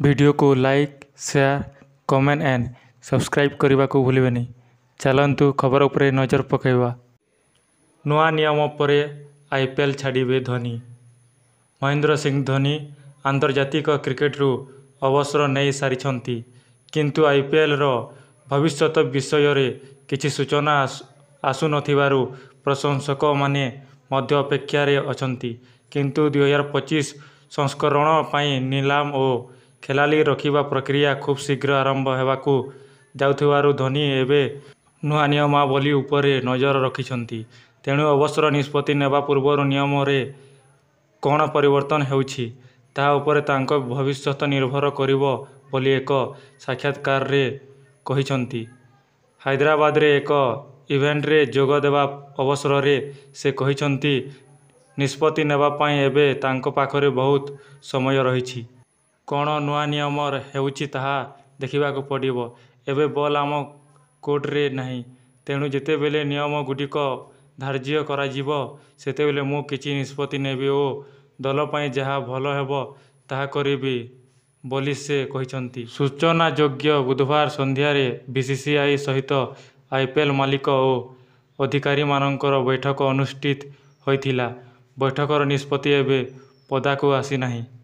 Video को like share comment and subscribe करने को भूलिबेनी। चलतु खबर उपरे नजर पकेवा। नुआ नियम पर आईपीएल छाड़िबे धोनी। महेंद्र सिंह धोनी आंतर्जातिक क्रिकेटरू अवसर नहीं सारी, किंतु आईपीएल रो भविष्यत विषय रे किछि सूचना आसु नथिबारु प्रशंसक माने मध्य अपेक्षार अछंती। किंतु 2025 संस्करण पाई नीलाम और खेलाली रखिबा प्रक्रिया खूब शीघ्र आरंभ हेबाकू जाउथिबारु धोनी एबे नुआ नियमावली उपरे नजर रखिछंती। तेणु अवसर निष्पत्ति नेबा पूर्व नियम रे कौन परिवर्तन हेउछि ताहा उपरे तांको भविष्यत निर्भर करिवो बोली एक साक्षात्कार रे कहिछंती। हैदराबाद रे एक इवेंट रे जोग देवा अवसर रे से कहिछंती निष्पत्ति नेबा पाई एबे तांको पाखरे बहुत समय रहिछि। कौन नुआ नियम हेउछि ताहा देखिबाकू पड़िबो। एबे बॉल आम कोर्ट रे नहीं, तेणु जेतेबेले नियम गुडिक धार्य कराजिबो सेतेबेले मु किछि निष्पत्ति नेबी ओ दल पाई जहा भल हेबो ताहा करिबी बोली से कहिछंती। सूचना योग्य बुधवार संध्यारे बीसीसीआई सहित आईपीएल मालिक और अधिकारी मानकर बैठक अनुष्ठित होइथिला। बैठकर निष्पत्ति एबे पदाकू आसी नाही।